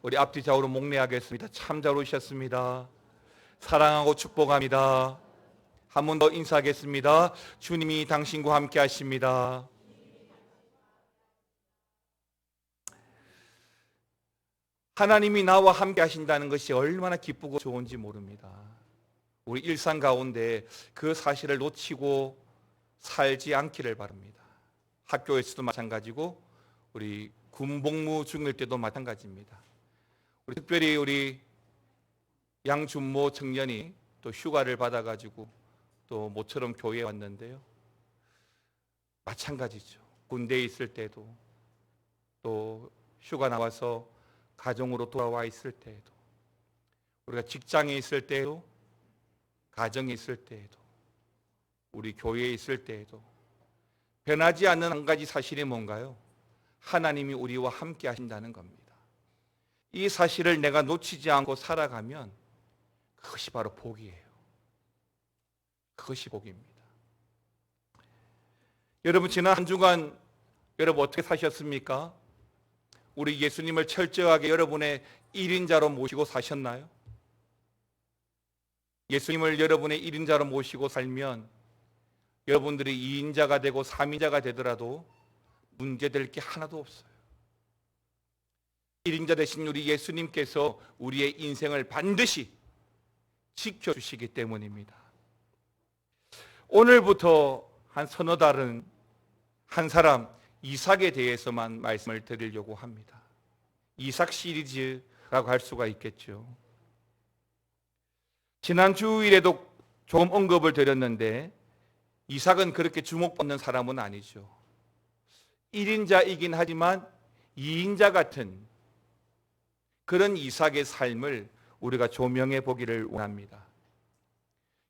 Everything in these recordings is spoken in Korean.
우리 앞뒤 좌우로 목례하겠습니다. 참 잘 오셨습니다. 사랑하고 축복합니다. 한 번 더 인사하겠습니다. 주님이 당신과 함께 하십니다. 하나님이 나와 함께 하신다는 것이 얼마나 기쁘고 좋은지 모릅니다. 우리 일상 가운데 그 사실을 놓치고 살지 않기를 바랍니다. 학교에서도 마찬가지고 우리 군복무 중일 때도 마찬가지입니다. 특별히 우리 양준모 청년이 또 휴가를 받아가지고 또 모처럼 교회에 왔는데요. 마찬가지죠. 군대에 있을 때도 또 휴가 나와서 가정으로 돌아와 있을 때에도 우리가 직장에 있을 때에도 가정에 있을 때에도 우리 교회에 있을 때에도 변하지 않는 한 가지 사실이 뭔가요? 하나님이 우리와 함께 하신다는 겁니다. 이 사실을 내가 놓치지 않고 살아가면 그것이 바로 복이에요. 그것이 복입니다. 여러분, 지난 한 주간 여러분 어떻게 사셨습니까? 우리 예수님을 철저하게 여러분의 1인자로 모시고 사셨나요? 예수님을 여러분의 1인자로 모시고 살면 여러분들이 2인자가 되고 3인자가 되더라도 문제될 게 하나도 없어요. 1인자 되신 우리 예수님께서 우리의 인생을 반드시 지켜주시기 때문입니다. 오늘부터 한 서너 달은 한 사람 이삭에 대해서만 말씀을 드리려고 합니다. 이삭 시리즈라고 할 수가 있겠죠. 지난 주일에도 조금 언급을 드렸는데 이삭은 그렇게 주목받는 사람은 아니죠. 1인자이긴 하지만 2인자 같은 그런 이삭의 삶을 우리가 조명해 보기를 원합니다.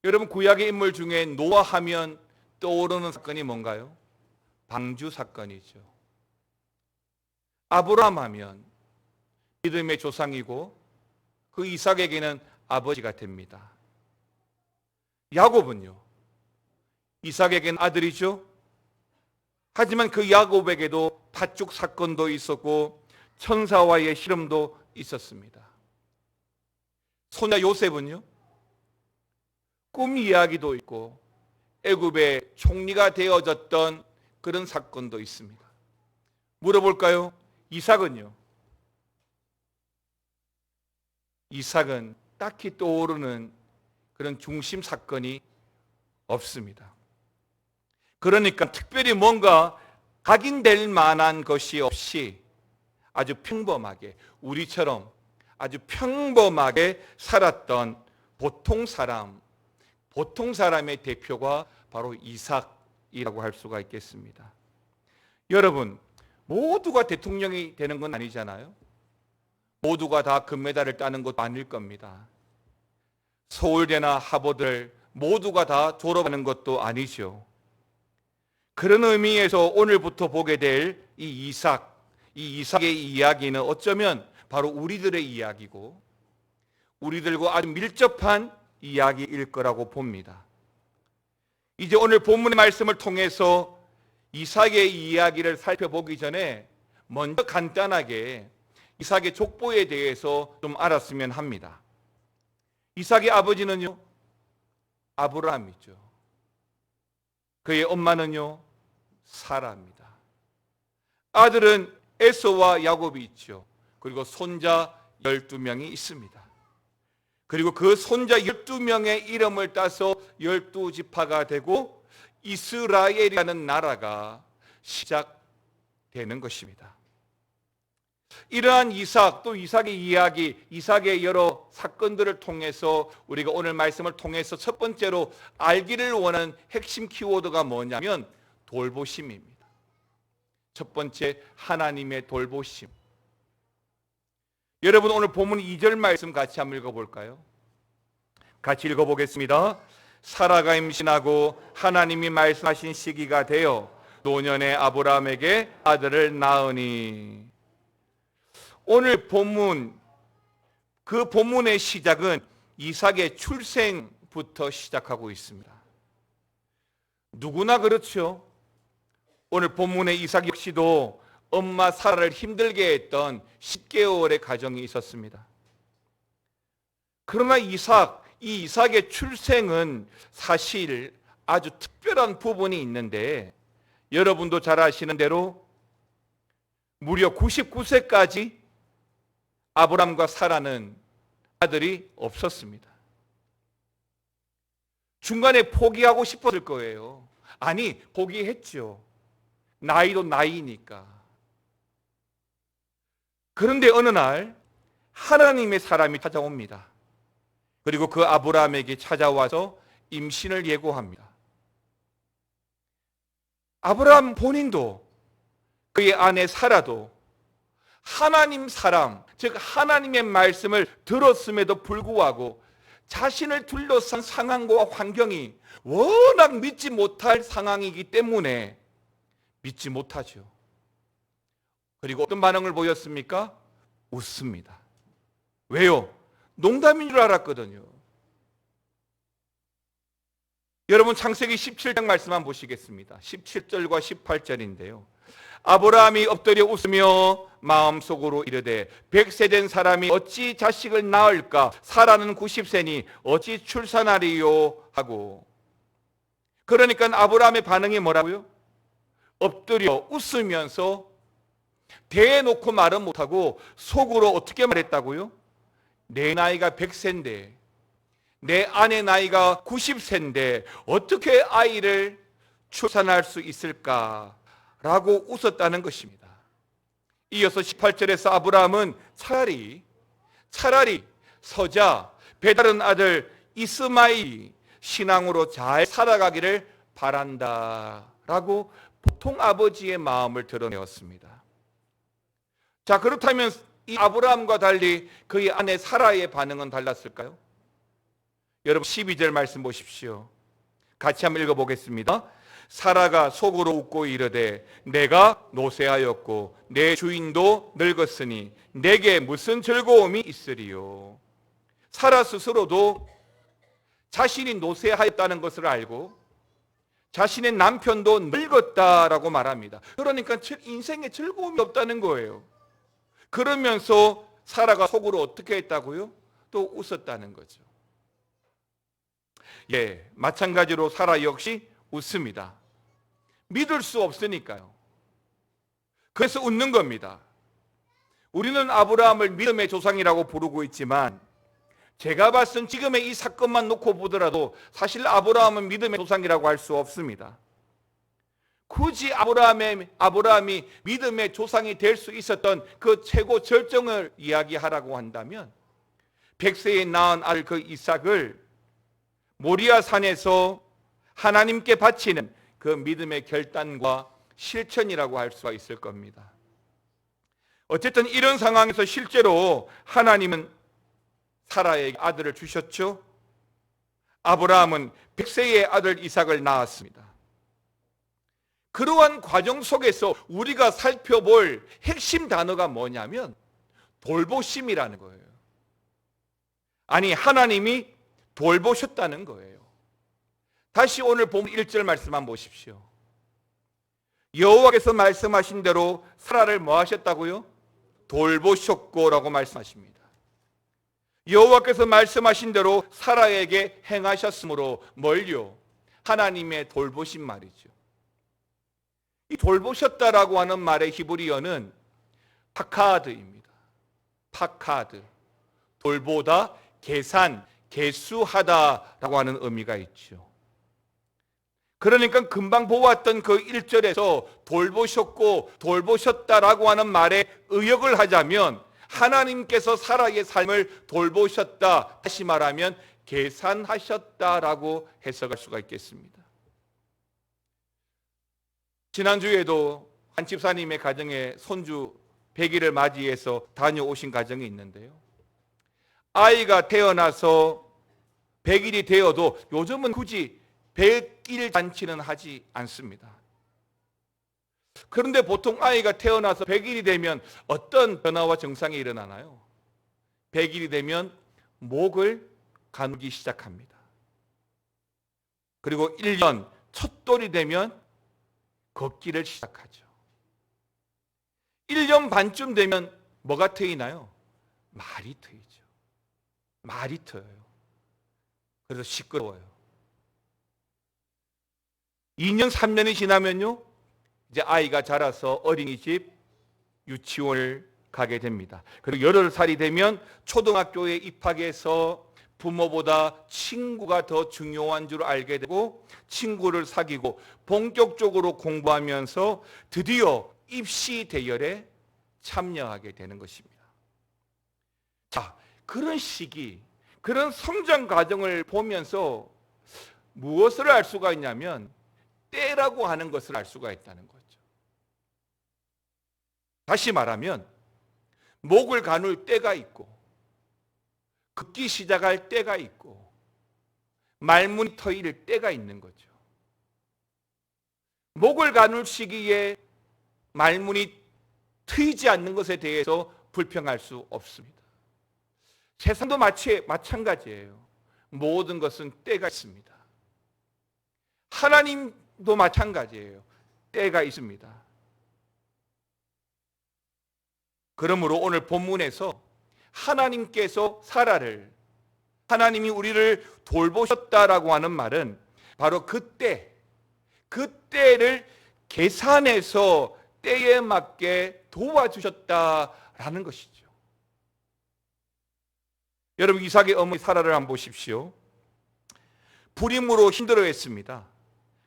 여러분, 구약의 인물 중에 노아 하면 떠오르는 사건이 뭔가요? 방주 사건이죠. 아브라함 하면 믿음의 조상이고 그 이삭에게는 아버지가 됩니다. 야곱은요, 이삭에게는 아들이죠. 하지만 그 야곱에게도 팥죽 사건도 있었고 천사와의 실험도 있었습니다. 손자 요셉은요, 꿈 이야기도 있고 애굽의 총리가 되어졌던 그런 사건도 있습니다. 물어볼까요? 이삭은요? 이삭은 딱히 떠오르는 그런 중심 사건이 없습니다. 그러니까 특별히 뭔가 각인될 만한 것이 없이 아주 평범하게, 우리처럼 아주 평범하게 살았던 보통 사람의 대표가 바로 이삭이라고 할 수가 있겠습니다. 여러분, 모두가 대통령이 되는 건 아니잖아요. 모두가 다 금메달을 따는 것도 아닐 겁니다. 서울대나 하버드를 모두가 다 졸업하는 것도 아니죠. 그런 의미에서 오늘부터 보게 될 이 이삭의 이야기는 어쩌면 바로 우리들의 이야기고 우리들과 아주 밀접한 이야기일 거라고 봅니다. 이제 오늘 본문의 말씀을 통해서 이삭의 이야기를 살펴보기 전에 먼저 간단하게 이삭의 족보에 대해서 좀 알았으면 합니다. 이삭의 아버지는요, 아브라함이죠. 그의 엄마는요, 사라입니다. 아들은 에서와 야곱이 있죠. 그리고 손자 12명이 있습니다. 그리고 그 손자 12명의 이름을 따서 12지파가 되고 이스라엘이라는 나라가 시작되는 것입니다. 이러한 이삭, 또 이삭의 이야기, 이삭의 여러 사건들을 통해서 우리가 오늘 말씀을 통해서 첫 번째로 알기를 원하는 핵심 키워드가 뭐냐면 돌보심입니다. 첫 번째, 하나님의 돌보심. 여러분, 오늘 본문 2절 말씀 같이 한번 읽어볼까요? 같이 읽어보겠습니다. 사라가 임신하고 하나님이 말씀하신 시기가 되어 노년의 아브라함에게 아들을 낳으니. 오늘 본문, 그 본문의 시작은 이삭의 출생부터 시작하고 있습니다. 누구나 그렇죠. 오늘 본문의 이삭 역시도 엄마 사라를 힘들게 했던 10개월의 가정이 있었습니다. 그러나 이 이삭의 출생은 사실 아주 특별한 부분이 있는데, 여러분도 잘 아시는 대로 무려 99세까지 아브람과 사라는 아들이 없었습니다. 중간에 포기하고 싶었을 거예요. 아니, 포기했죠. 나이도 나이니까. 그런데 어느 날 하나님의 사람이 찾아옵니다. 그리고 그 아브라함에게 찾아와서 임신을 예고합니다. 아브라함 본인도 그의 아내 사라도 하나님 사람, 즉 하나님의 말씀을 들었음에도 불구하고 자신을 둘러싼 상황과 환경이 워낙 믿지 못할 상황이기 때문에 믿지 못하죠. 그리고 어떤 반응을 보였습니까? 웃습니다. 왜요? 농담인 줄 알았거든요. 여러분, 창세기 17장 말씀 한번 보시겠습니다. 17절과 18절인데요. 아브라함이 엎드려 웃으며 마음속으로 이르되 100세 된 사람이 어찌 자식을 낳을까? 사라는 90세니 어찌 출산하리요? 하고. 그러니까 아브라함의 반응이 뭐라고요? 엎드려 웃으면서 대놓고 말은 못하고 속으로 어떻게 말했다고요? 내 나이가 100세인데 내 아내 나이가 90세인데 어떻게 아이를 출산할 수 있을까라고 웃었다는 것입니다. 이어서 18절에서 아브라함은 차라리 서자 배다른 아들 이스마일이 신앙으로 잘 살아가기를 바란다라고 보통 아버지의 마음을 드러내었습니다. 자, 그렇다면 이 아브라함과 달리 그의 아내 사라의 반응은 달랐을까요? 여러분 12절 말씀 보십시오. 같이 한번 읽어보겠습니다. 사라가 속으로 웃고 이르되 내가 노쇠하였고 내 주인도 늙었으니 내게 무슨 즐거움이 있으리요. 사라 스스로도 자신이 노쇠하였다는 것을 알고 자신의 남편도 늙었다라고 말합니다. 그러니까 인생에 즐거움이 없다는 거예요. 그러면서 사라가 속으로 어떻게 했다고요? 또 웃었다는 거죠. 예, 마찬가지로 사라 역시 웃습니다. 믿을 수 없으니까요. 그래서 웃는 겁니다. 우리는 아브라함을 믿음의 조상이라고 부르고 있지만 제가 봤을 때 지금의 이 사건만 놓고 보더라도 사실 아브라함은 믿음의 조상이라고 할 수 없습니다. 굳이 아브라함이 믿음의 조상이 될 수 있었던 그 최고 절정을 이야기하라고 한다면 100세에 낳은 아들 그 이삭을 모리아 산에서 하나님께 바치는 그 믿음의 결단과 실천이라고 할 수가 있을 겁니다. 어쨌든 이런 상황에서 실제로 하나님은 사라에게 아들을 주셨죠. 아브라함은 100세의 아들 이삭을 낳았습니다. 그러한 과정 속에서 우리가 살펴볼 핵심 단어가 뭐냐면 돌보심이라는 거예요. 아니, 하나님이 돌보셨다는 거예요. 다시 오늘 본문 1절 말씀만 보십시오. 여호와께서 말씀하신 대로 사라를 뭐 하셨다고요? 돌보셨고라고 말씀하십니다. 여호와께서 말씀하신 대로 사라에게 행하셨으므로 뭘요? 하나님의 돌보신 말이죠. 이 돌보셨다라고 하는 말의 히브리어는 파카드입니다. 파카드. 돌보다, 계산, 계수하다라고 하는 의미가 있죠. 그러니까 금방 보았던 그 1절에서 돌보셨고 돌보셨다라고 하는 말에 의역을 하자면 하나님께서 사라의 삶을 돌보셨다, 다시 말하면 계산하셨다라고 해석할 수가 있겠습니다. 지난주에도 한 집사님의 가정에 손주 100일을 맞이해서 다녀오신 가정이 있는데요, 아이가 태어나서 100일이 되어도 요즘은 굳이 100일 잔치는 하지 않습니다. 그런데 보통 아이가 태어나서 100일이 되면 어떤 변화와 증상이 일어나나요? 100일이 되면 목을 가누기 시작합니다. 그리고 1년 첫 돌이 되면 걷기를 시작하죠. 1년 반쯤 되면 뭐가 트이나요? 말이 트이죠. 말이 트여요. 그래서 시끄러워요. 2년, 3년이 지나면요, 이제 아이가 자라서 어린이집, 유치원을 가게 됩니다. 그리고 8살이 되면 초등학교에 입학해서 부모보다 친구가 더 중요한 줄 알게 되고 친구를 사귀고 본격적으로 공부하면서 드디어 입시 대열에 참여하게 되는 것입니다. 자, 그런 시기, 그런 성장 과정을 보면서 무엇을 알 수가 있냐면 때라고 하는 것을 알 수가 있다는 거죠. 다시 말하면 목을 가눌 때가 있고 긋기 시작할 때가 있고 말문이 트일 때가 있는 거죠. 목을 가눌 시기에 말문이 트이지 않는 것에 대해서 불평할 수 없습니다. 세상도 마찬가지예요. 모든 것은 때가 있습니다. 하나님도 마찬가지예요. 때가 있습니다. 그러므로 오늘 본문에서 하나님께서 사라를, 하나님이 우리를 돌보셨다라고 하는 말은 바로 그때를 계산해서 때에 맞게 도와주셨다라는 것이죠. 여러분, 이삭의 어머니 사라를 한번 보십시오. 불임으로 힘들어했습니다.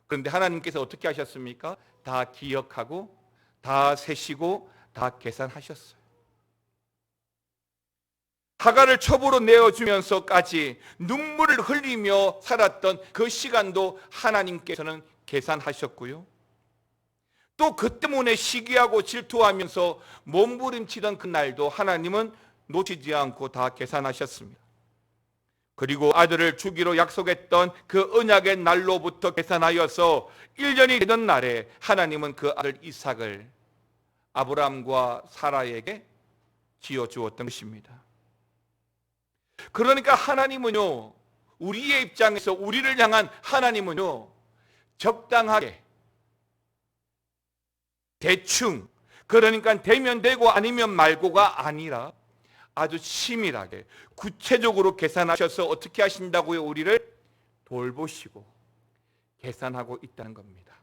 그런데 하나님께서 어떻게 하셨습니까? 다 기억하고 다 세시고 다 계산하셨어요. 하갈을 첩으로 내어주면서까지 눈물을 흘리며 살았던 그 시간도 하나님께서는 계산하셨고요. 또 그 때문에 시기하고 질투하면서 몸부림치던 그 날도 하나님은 놓치지 않고 다 계산하셨습니다. 그리고 아들을 주기로 약속했던 그 언약의 날로부터 계산하여서 1년이 되던 날에 하나님은 그 아들 이삭을 아브라함과 사라에게 지어주었던 것입니다. 그러니까 하나님은요, 우리의 입장에서 우리를 향한 하나님은요, 적당하게 대충, 그러니까 되면 되고 아니면 말고가 아니라 아주 치밀하게 구체적으로 계산하셔서 어떻게 하신다고요? 우리를 돌보시고 계산하고 있다는 겁니다.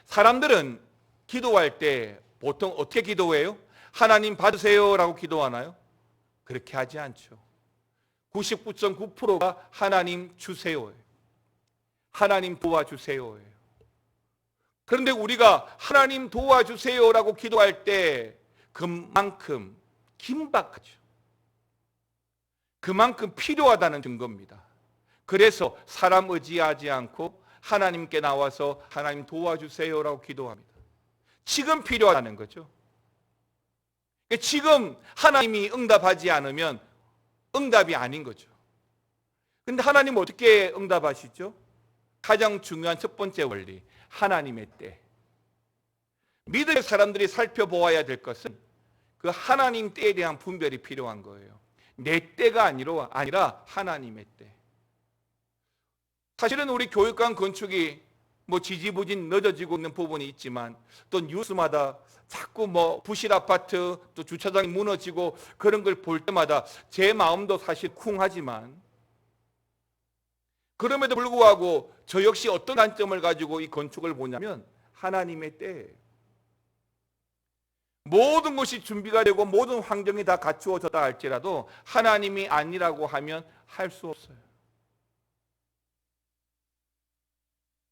사람들은 기도할 때 보통 어떻게 기도해요? 하나님 받으세요라고 기도하나요? 그렇게 하지 않죠. 99.9%가 하나님 주세요예요. 하나님 도와주세요예요. 그런데 우리가 하나님 도와주세요라고 기도할 때 그만큼 긴박하죠. 그만큼 필요하다는 증거입니다. 그래서 사람 의지하지 않고 하나님께 나와서 하나님 도와주세요라고 기도합니다. 지금 필요하다는 거죠. 지금 하나님이 응답하지 않으면 응답이 아닌 거죠. 근데 하나님 어떻게 응답하시죠? 가장 중요한 첫 번째 원리, 하나님의 때. 믿음의 사람들이 살펴보아야 될 것은 그 하나님 때에 대한 분별이 필요한 거예요. 내 때가 아니라 하나님의 때. 사실은 우리 교육관 건축이 지지부진 늦어지고 있는 부분이 있지만 또 뉴스마다 자꾸 부실 아파트 또 주차장이 무너지고 그런 걸 볼 때마다 제 마음도 사실 쿵하지만 그럼에도 불구하고 저 역시 어떤 관점을 가지고 이 건축을 보냐면 하나님의 때예요. 모든 것이 준비가 되고 모든 환경이 다 갖추어졌다 할지라도 하나님이 아니라고 하면 할 수 없어요.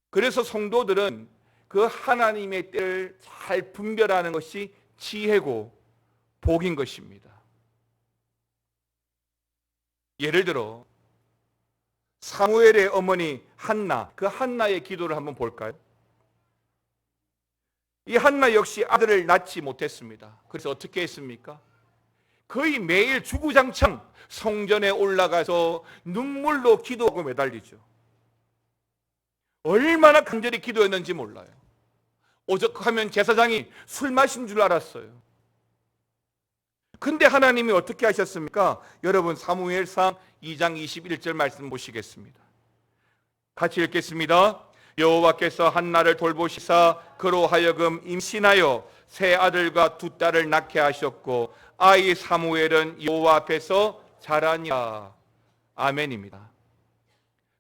그래서 성도들은 그 하나님의 때를 잘 분별하는 것이 지혜고 복인 것입니다. 예를 들어 사무엘의 어머니 한나, 그 한나의 기도를 한번 볼까요? 이 한나 역시 아들을 낳지 못했습니다. 그래서 어떻게 했습니까? 거의 매일 주구장창 성전에 올라가서 눈물로 기도하고 매달리죠. 얼마나 간절히 기도했는지 몰라요. 오죽하면 제사장이 술 마신 줄 알았어요. 근데 하나님이 어떻게 하셨습니까? 여러분 사무엘상 2장 21절 말씀 보시겠습니다. 같이 읽겠습니다. 여호와께서 한나를 돌보시사 그로 하여금 임신하여 세 아들과 두 딸을 낳게 하셨고 아이 사무엘은 여호와 앞에서 자라니라. 아멘입니다.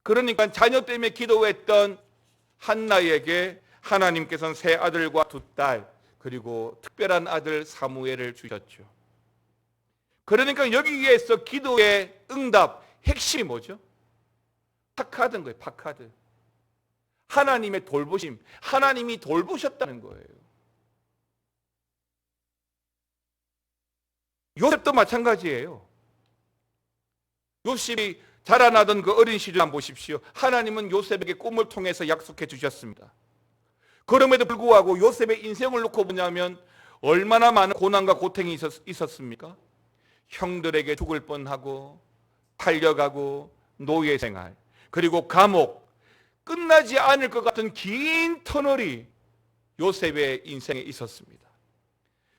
그러니까 자녀 때문에 기도했던 한나에게 하나님께서는 세 아들과 두 딸, 그리고 특별한 아들 사무엘을 주셨죠. 그러니까 여기에서 기도의 응답 핵심이 뭐죠? 파카드인 거예요. 파카드. 하나님의 돌보심, 하나님이 돌보셨다는 거예요. 요셉도 마찬가지예요. 요셉이 자라나던 그 어린 시절 한번 보십시오. 하나님은 요셉에게 꿈을 통해서 약속해 주셨습니다. 그럼에도 불구하고 요셉의 인생을 놓고 보냐면 얼마나 많은 고난과 고통이 있었습니까? 형들에게 죽을 뻔하고 팔려가고 노예 생활, 그리고 감옥, 끝나지 않을 것 같은 긴 터널이 요셉의 인생에 있었습니다.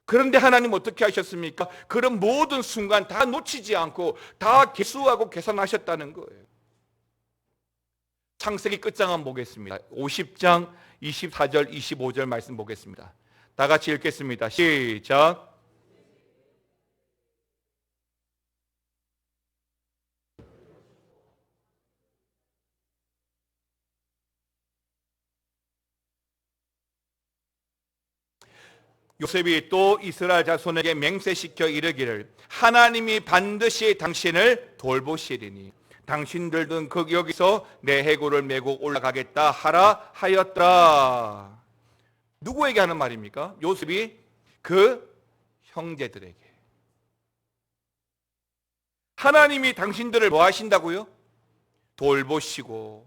그런데 하나님 어떻게 하셨습니까? 그런 모든 순간 다 놓치지 않고 다 계수하고 계산하셨다는 거예요. 창세기 끝장 한번 보겠습니다. 50장 24절 25절 말씀 보겠습니다. 다 같이 읽겠습니다. 시작. 요셉이 또 이스라엘 자손에게 맹세시켜 이르기를 하나님이 반드시 당신을 돌보시리니 당신들은 여기서 내 해골을 메고 올라가겠다 하라 하였더라. 누구에게 하는 말입니까? 요셉이 그 형제들에게. 하나님이 당신들을 뭐 하신다고요? 돌보시고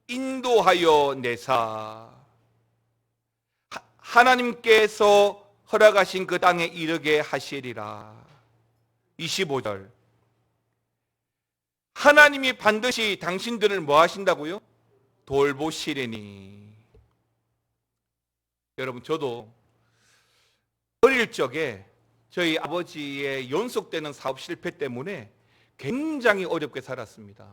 인도하여 내사 하나님께서 허락하신 그 땅에 이르게 하시리라. 25절. 하나님이 반드시 당신들을 뭐 하신다고요? 돌보시리니. 여러분, 저도 어릴 적에 저희 아버지의 연속되는 사업 실패 때문에 굉장히 어렵게 살았습니다.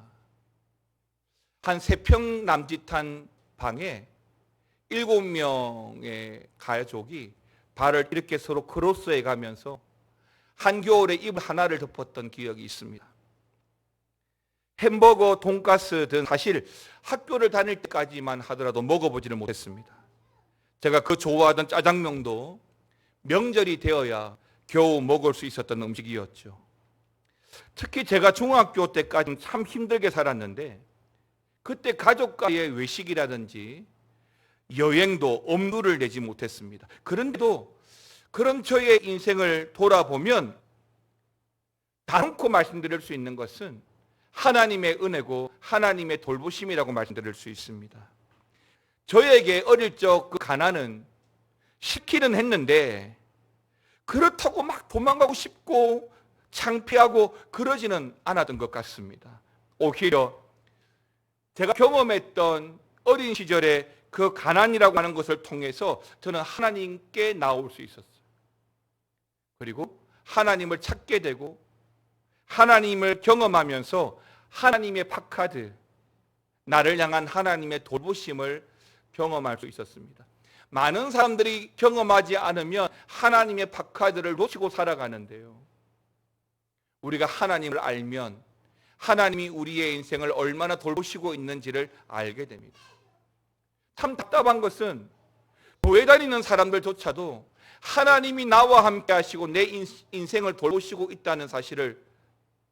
한 3평 남짓한 방에 7명의 가족이 발을 이렇게 서로 크로스해 가면서 한겨울에 이불 하나를 덮었던 기억이 있습니다. 햄버거, 돈가스 등 사실 학교를 다닐 때까지만 하더라도 먹어보지를 못했습니다. 제가 그 좋아하던 짜장면도 명절이 되어야 겨우 먹을 수 있었던 음식이었죠. 특히 제가 중학교 때까지는 참 힘들게 살았는데 그때 가족과의 외식이라든지 여행도 엄두를 내지 못했습니다. 그런데도 그런 저의 인생을 돌아보면 단언코 말씀드릴 수 있는 것은 하나님의 은혜고 하나님의 돌보심이라고 말씀드릴 수 있습니다. 저에게 어릴 적 그 가난은 싫기는 했는데 그렇다고 막 도망가고 싶고 창피하고 그러지는 않았던 것 같습니다. 오히려 제가 경험했던 어린 시절에 그 가난이라고 하는 것을 통해서 저는 하나님께 나올 수 있었어요. 그리고 하나님을 찾게 되고 하나님을 경험하면서 하나님의 파카드, 나를 향한 하나님의 돌보심을 경험할 수 있었습니다. 많은 사람들이 경험하지 않으면 하나님의 파카드를 놓치고 살아가는데요. 우리가 하나님을 알면 하나님이 우리의 인생을 얼마나 돌보시고 있는지를 알게 됩니다. 참 답답한 것은 교회 다니는 사람들조차도 하나님이 나와 함께 하시고 내 인생을 돌보시고 있다는 사실을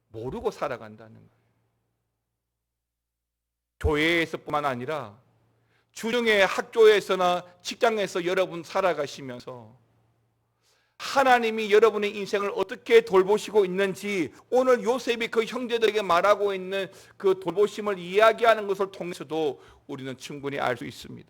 모르고 살아간다는 거예요. 교회에서뿐만 아니라 주중에 학교에서나 직장에서 여러분 살아가시면서 하나님이 여러분의 인생을 어떻게 돌보시고 있는지 오늘 요셉이 그 형제들에게 말하고 있는 그 돌보심을 이야기하는 것을 통해서도 우리는 충분히 알 수 있습니다.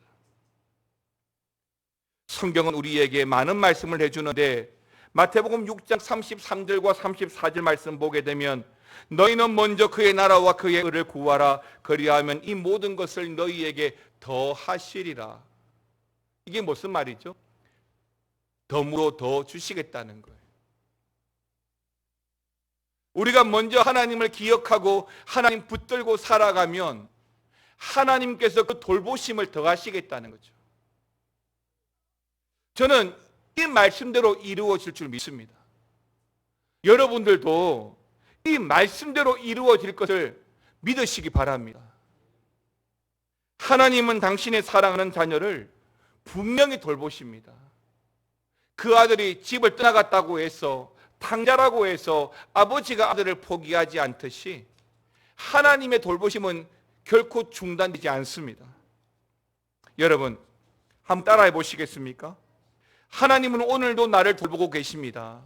성경은 우리에게 많은 말씀을 해주는데 마태복음 6장 33절과 34절 말씀 보게 되면 너희는 먼저 그의 나라와 그의 의를 구하라. 그리하면 이 모든 것을 너희에게 더 하시리라. 이게 무슨 말이죠? 덤으로 더 주시겠다는 거예요. 우리가 먼저 하나님을 기억하고 하나님 붙들고 살아가면 하나님께서 그 돌보심을 더하시겠다는 거죠. 저는 이 말씀대로 이루어질 줄 믿습니다. 여러분들도 이 말씀대로 이루어질 것을 믿으시기 바랍니다. 하나님은 당신의 사랑하는 자녀를 분명히 돌보십니다. 그 아들이 집을 떠나갔다고 해서, 탕자라고 해서 아버지가 아들을 포기하지 않듯이 하나님의 돌보심은 결코 중단되지 않습니다. 여러분, 한번 따라해 보시겠습니까? 하나님은 오늘도 나를 돌보고 계십니다.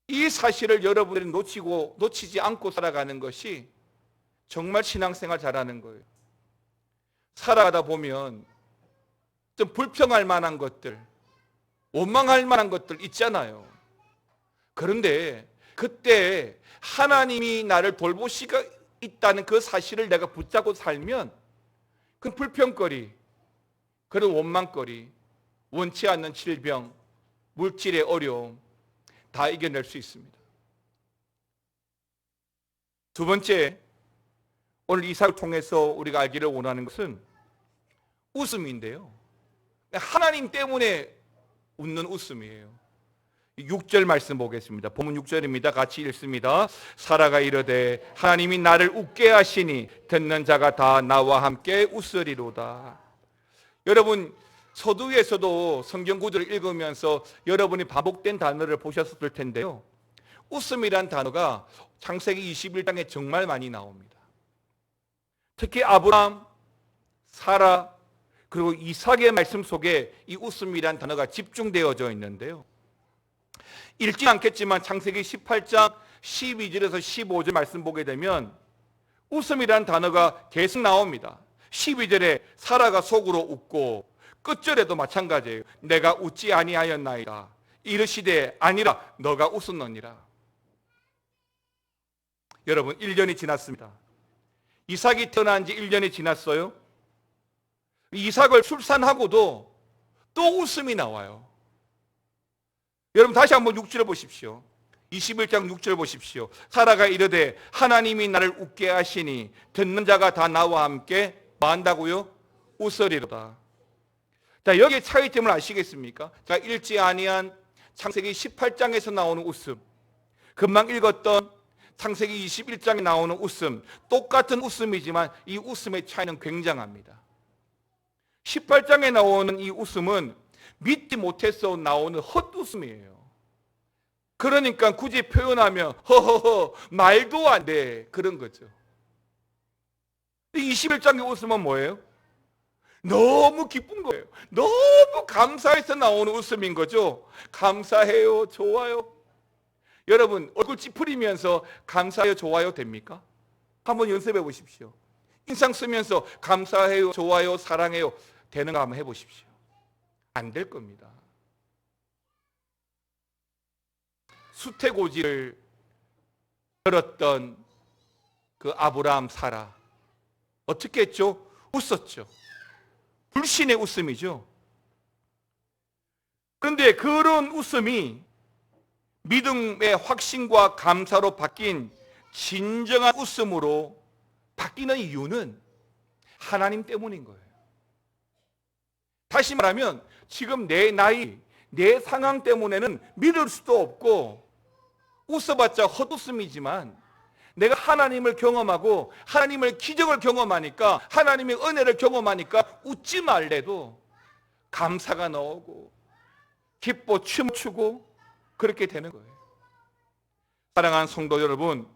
이 사실을 여러분들이 놓치지 않고 살아가는 것이 정말 신앙생활 잘하는 거예요. 살아가다 보면 좀 불평할 만한 것들, 원망할 만한 것들 있잖아요. 그런데 그때 하나님이 나를 돌보시고 있다는 그 사실을 내가 붙잡고 살면 그 불평거리, 그런 원망거리, 원치 않는 질병, 물질의 어려움 다 이겨낼 수 있습니다. 두 번째, 오늘 이사를 통해서 우리가 알기를 원하는 것은 웃음인데요. 하나님 때문에 웃는 웃음이에요. 6절 말씀 보겠습니다. 본문 6절입니다. 같이 읽습니다. 사라가 이르되 하나님이 나를 웃게 하시니 듣는 자가 다 나와 함께 웃으리로다. 여러분, 서두에서도 성경 구절을 읽으면서 여러분이 반복된 단어를 보셨을 텐데요. 웃음이란 단어가 창세기 21장에 정말 많이 나옵니다. 특히 아브라함, 사라, 그리고 이삭의 말씀 속에 이 웃음이란 단어가 집중되어져 있는데요. 읽진 않겠지만 창세기 18장 12절에서 15절 말씀 보게 되면 웃음이란 단어가 계속 나옵니다. 12절에 사라가 속으로 웃고 끝절에도 마찬가지예요. 내가 웃지 아니하였나이다. 이르시되 아니라 너가 웃었느니라. 여러분, 1년이 지났습니다. 이삭이 태어난 지 1년이 지났어요. 이삭을 출산하고도 또 웃음이 나와요. 여러분, 다시 한번 6절 보십시오. 21장 6절 보십시오. 사라가 이르되 하나님이 나를 웃게 하시니 듣는 자가 다 나와 함께 뭐 한다고요? 웃으리로다. 자, 여기에 차이점을 아시겠습니까? 자, 읽지 아니한 창세기 18장에서 나오는 웃음, 금방 읽었던 창세기 21장에 나오는 웃음, 똑같은 웃음이지만 이 웃음의 차이는 굉장합니다. 18장에 나오는 이 웃음은 믿지 못해서 나오는 헛웃음이에요. 그러니까 굳이 표현하면 허허허 말도 안 돼, 그런 거죠. 21장의 웃음은 뭐예요? 너무 기쁜 거예요. 너무 감사해서 나오는 웃음인 거죠. 감사해요, 좋아요. 여러분, 얼굴 찌푸리면서 감사해요, 좋아요 됩니까? 한번 연습해 보십시오. 인상 쓰면서 감사해요, 좋아요, 사랑해요 되는 거 한번 해보십시오. 안 될 겁니다. 수태고지를 들었던 그 아브라함, 사라 어떻게 했죠? 웃었죠. 불신의 웃음이죠. 그런데 그런 웃음이 믿음의 확신과 감사로 바뀐 진정한 웃음으로 바뀌는 이유는 하나님 때문인 거예요. 다시 말하면 지금 내 나이, 내 상황 때문에는 믿을 수도 없고 웃어봤자 헛웃음이지만 내가 하나님을 경험하고 하나님의 기적을 경험하니까, 하나님의 은혜를 경험하니까 웃지 말래도 감사가 나오고 기뻐 춤추고 그렇게 되는 거예요. 사랑하는 성도 여러분,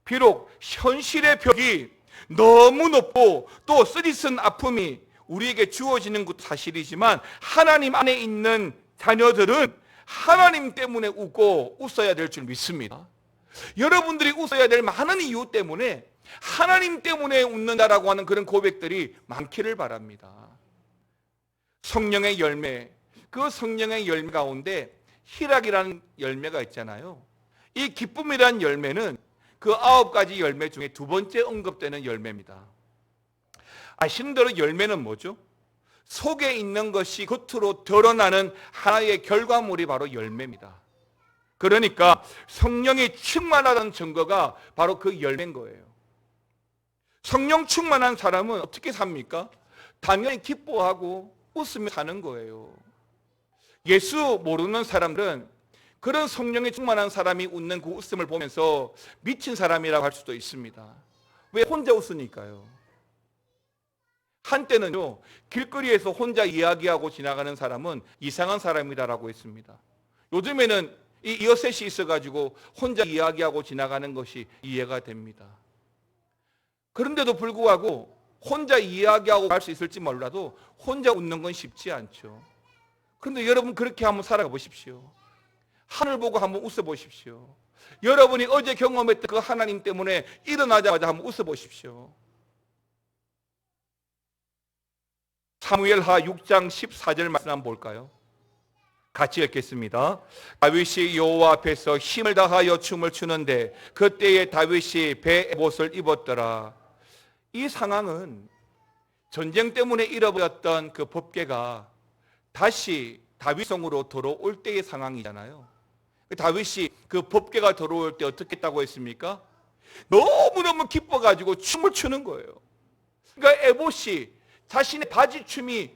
비록 현실의 벽이 너무 높고 또 쓰디쓴 아픔이 우리에게 주어지는 것도 사실이지만 하나님 안에 있는 자녀들은 하나님 때문에 웃고 웃어야 될 줄 믿습니다. 여러분들이 웃어야 될 많은 이유 때문에 하나님 때문에 웃는다라고 하는 그런 고백들이 많기를 바랍니다. 성령의 열매, 그 성령의 열매 가운데 희락이라는 열매가 있잖아요. 이 기쁨이라는 열매는 그 9가지 열매 중에 두 번째 언급되는 열매입니다. 아시는 대로 열매는 뭐죠? 속에 있는 것이 겉으로 드러나는 하나의 결과물이 바로 열매입니다. 그러니까 성령이 충만하다는 증거가 바로 그 열매인 거예요. 성령 충만한 사람은 어떻게 삽니까? 당연히 기뻐하고 웃으며 사는 거예요. 예수 모르는 사람들은 그런 성령에 충만한 사람이 웃는 그 웃음을 보면서 미친 사람이라고 할 수도 있습니다. 왜? 혼자 웃으니까요. 한때는요, 길거리에서 혼자 이야기하고 지나가는 사람은 이상한 사람이다라고 했습니다. 요즘에는 이 이어셋이 있어가지고 혼자 이야기하고 지나가는 것이 이해가 됩니다. 그런데도 불구하고 혼자 이야기하고 갈 수 있을지 몰라도 혼자 웃는 건 쉽지 않죠. 그런데 여러분 그렇게 한번 살아가 보십시오. 하늘 보고 한번 웃어 보십시오. 여러분이 어제 경험했던 그 하나님 때문에 일어나자마자 한번 웃어 보십시오. 사무엘하 6장 14절 말씀 한번 볼까요? 같이 읽겠습니다. 다윗이 여호와 앞에서 힘을 다하여 춤을 추는데 그때에 다윗이 배의 옷을 입었더라. 이 상황은 전쟁 때문에 잃어버렸던 그 법궤가 다시 다윗성으로 돌아올 때의 상황이잖아요. 다윗이 그 법궤가 돌아올 때 어떻게 했다고 했습니까? 너무너무 기뻐가지고 춤을 추는 거예요. 그러니까 에봇이 자신의 바지춤이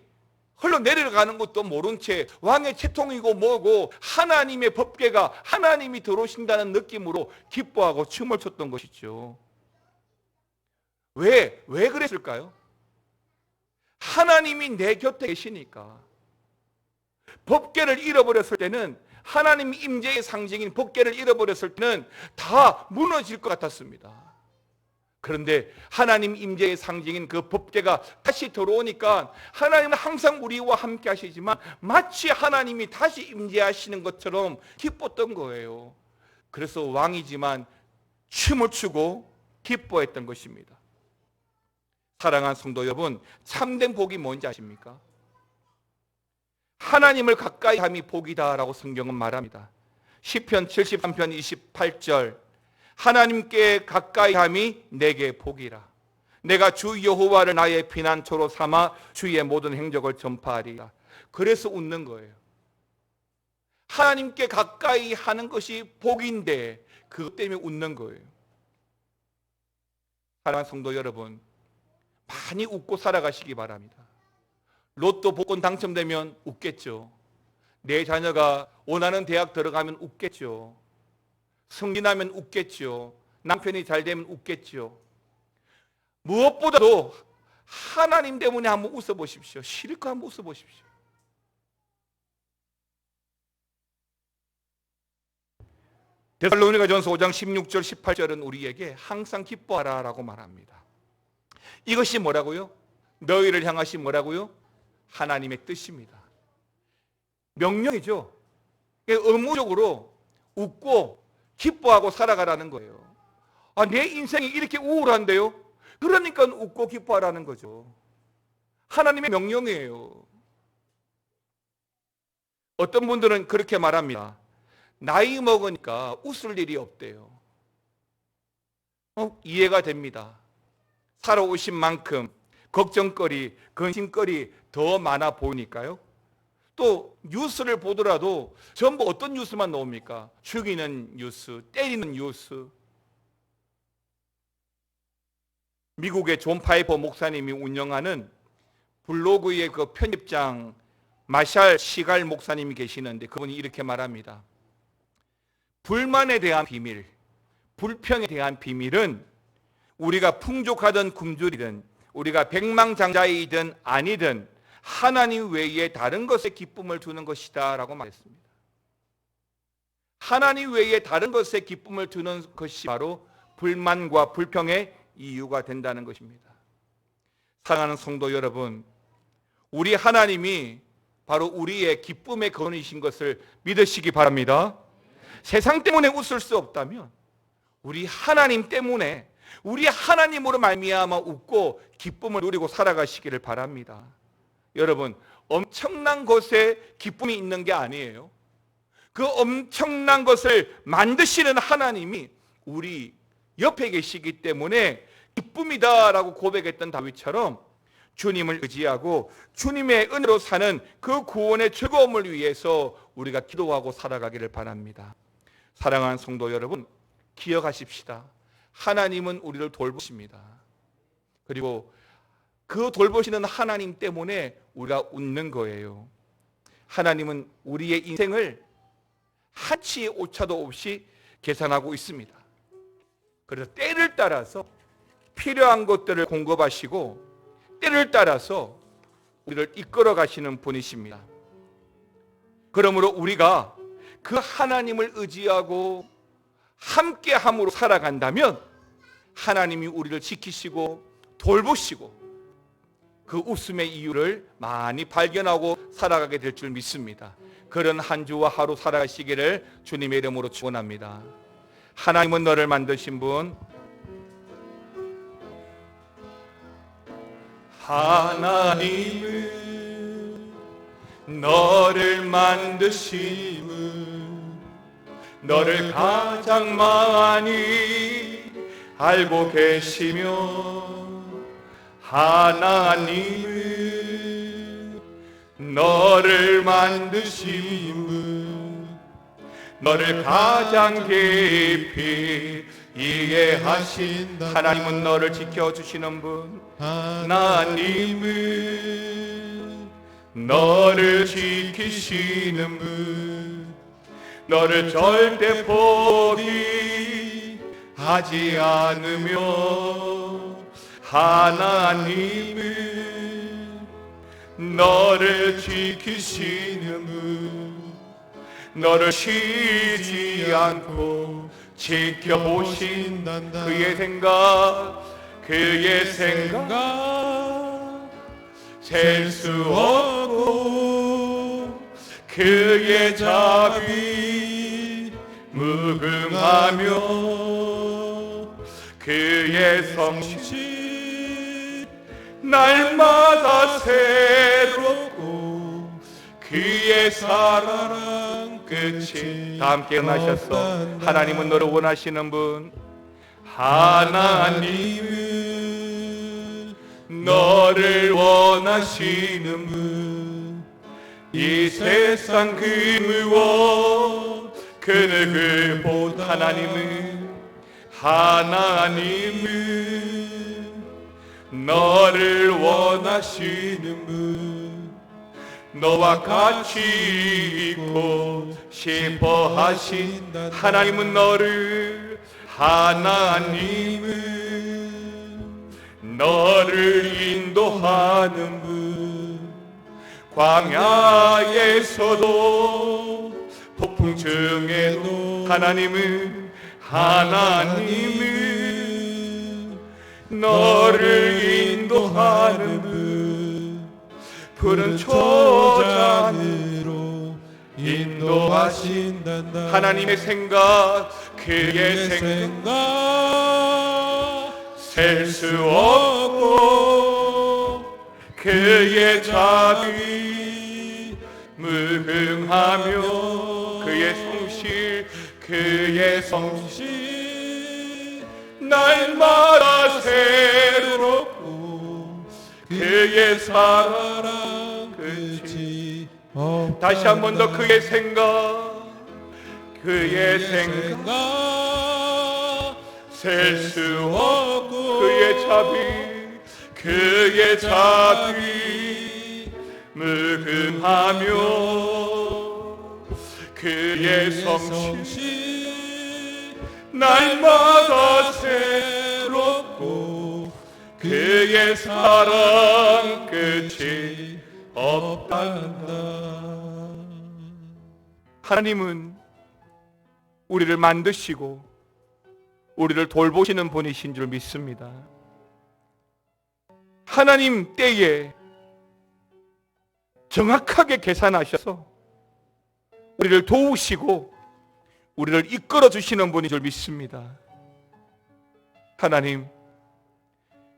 흘러내려가는 것도 모른 채 왕의 채통이고 뭐고 하나님의 법궤가 하나님이 들어오신다는 느낌으로 기뻐하고 춤을 췄던 것이죠. 왜 그랬을까요? 하나님이 내 곁에 계시니까. 법궤를 잃어버렸을 때는 하나님 임재의 상징인 법궤를 잃어버렸을 때는 다 무너질 것 같았습니다. 그런데 하나님 임재의 상징인 그 법궤가 다시 들어오니까 하나님은 항상 우리와 함께 하시지만 마치 하나님이 다시 임재하시는 것처럼 기뻤던 거예요. 그래서 왕이지만 춤을 추고 기뻐했던 것입니다. 사랑하는 성도 여러분, 참된 복이 뭔지 아십니까? 하나님을 가까이 함이 복이다라고 성경은 말합니다. 시편 73편 28절 하나님께 가까이 함이 내게 복이라. 내가 주 여호와를 나의 피난처로 삼아 주의 모든 행적을 전파하리라. 그래서 웃는 거예요. 하나님께 가까이 하는 것이 복인데 그것 때문에 웃는 거예요. 사랑하는 성도 여러분, 많이 웃고 살아가시기 바랍니다. 로또 복권 당첨되면 웃겠죠. 내 자녀가 원하는 대학 들어가면 웃겠죠. 승진하면 웃겠죠. 남편이 잘 되면 웃겠죠. 무엇보다도 하나님 때문에 한번 웃어보십시오. 실컷 한번 웃어보십시오. 데살로니가전서 5장 16절 18절은 우리에게 항상 기뻐하라라고 말합니다. 이것이 뭐라고요? 너희를 향하신 뭐라고요? 하나님의 뜻입니다. 명령이죠. 의무적으로 웃고 기뻐하고 살아가라는 거예요. 내 인생이 이렇게 우울한데요? 그러니까 웃고 기뻐하라는 거죠. 하나님의 명령이에요. 어떤 분들은 그렇게 말합니다. 나이 먹으니까 웃을 일이 없대요. 이해가 됩니다. 살아오신 만큼 걱정거리, 근심거리 더 많아 보이니까요. 또 뉴스를 보더라도 전부 어떤 뉴스만 나옵니까? 죽이는 뉴스, 때리는 뉴스. 미국의 존 파이퍼 목사님이 운영하는 블로그의 그 편집장 마샬 시갈 목사님이 계시는데 그분이 이렇게 말합니다. 불만에 대한 비밀, 불평에 대한 비밀은 우리가 풍족하든 굶주리든 우리가 백망장자이든 아니든 하나님 외에 다른 것에 기쁨을 두는 것이다 라고 말했습니다. 하나님 외에 다른 것에 기쁨을 두는 것이 바로 불만과 불평의 이유가 된다는 것입니다. 사랑하는 성도 여러분, 우리 하나님이 바로 우리의 기쁨의 근원이신 것을 믿으시기 바랍니다. 세상 때문에 웃을 수 없다면 우리 하나님 때문에 우리 하나님으로 말미암아 웃고 기쁨을 누리고 살아가시기를 바랍니다. 여러분, 엄청난 것에 기쁨이 있는 게 아니에요. 그 엄청난 것을 만드시는 하나님이 우리 옆에 계시기 때문에 기쁨이다라고 고백했던 다윗처럼 주님을 의지하고 주님의 은혜로 사는 그 구원의 즐거움을 위해서 우리가 기도하고 살아가기를 바랍니다. 사랑하는 성도 여러분, 기억하십시다. 하나님은 우리를 돌보십니다. 그리고 그 돌보시는 하나님 때문에 우리가 웃는 거예요. 하나님은 우리의 인생을 한치의 오차도 없이 계산하고 있습니다. 그래서 때를 따라서 필요한 것들을 공급하시고 때를 따라서 우리를 이끌어 가시는 분이십니다. 그러므로 우리가 그 하나님을 의지하고 함께함으로 살아간다면 하나님이 우리를 지키시고 돌보시고 그 웃음의 이유를 많이 발견하고 살아가게 될 줄 믿습니다. 그런 한 주와 하루 살아가시기를 주님의 이름으로 축원합니다. 하나님은 너를 만드신 분, 하나님은 너를 만드신 분, 너를 가장 많이 알고 계시며 하나님은 너를 만드신 분, 너를 가장 깊이 이해하신다. 하나님은 너를 지켜주시는 분, 하나님은 너를 지키시는 분, 너를 절대 포기하지 않으며 하나님은 너를 지키시는 분, 너를 쉬지 않고 지켜보신다. 그의 생각 셀 수 없고 그의 자비 무궁하며 그의 성실 날마다 새롭고 그의 사랑 끝이 다 함께 일어나셔서 하나님은 너를 원하시는 분, 하나님은 너를 원하시는 분, 이 세상 그 무엇 그 누구보다 하나님은 너를 원하시는 분, 너와 같이 있고 싶어 하신다. 하나님은 너를, 하나님은 너를 인도하는 분, 광야에서도 폭풍 중에도 하나님은 너를 인도하는 분, 푸른 초장으로 인도하신단다. 하나님의 생각 그의 생각 셀 수 없고 그의 자비 무궁하며 그의 성실 날마다 새롭고 그의 사랑 끝이 없다. 다시 한 번 더 그의 생각 셀 수 없고 그의 자비 무궁하며 그의 성실 날마다 새롭고 그의 사랑 끝이 없단다. 하나님은 우리를 만드시고 우리를 돌보시는 분이신 줄 믿습니다. 하나님 때에 정확하게 계산하셔서 우리를 도우시고 우리를 이끌어 주시는 분인 줄 믿습니다. 하나님,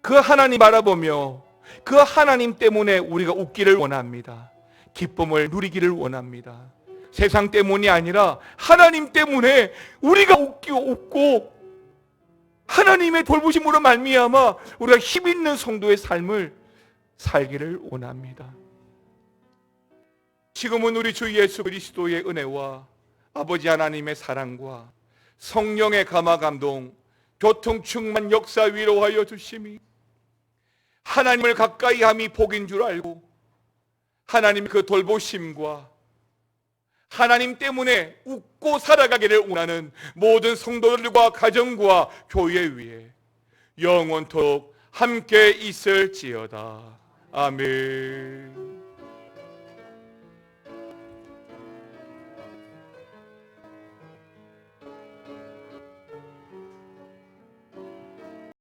그 하나님 바라보며 그 하나님 때문에 우리가 웃기를 원합니다. 기쁨을 누리기를 원합니다. 세상 때문이 아니라 하나님 때문에 우리가 웃고 하나님의 돌보심으로 말미암아 우리가 힘 있는 성도의 삶을 살기를 원합니다. 지금은 우리 주 예수 그리스도의 은혜와 아버지 하나님의 사랑과 성령의 감화 감동 교통 충만 역사 위로하여 주심이 하나님을 가까이 함이 복인 줄 알고 하나님 그 돌보심과 하나님 때문에 웃고 살아가기를 원하는 모든 성도들과 가정과 교회 위에 영원토록 함께 있을지어다. 아멘.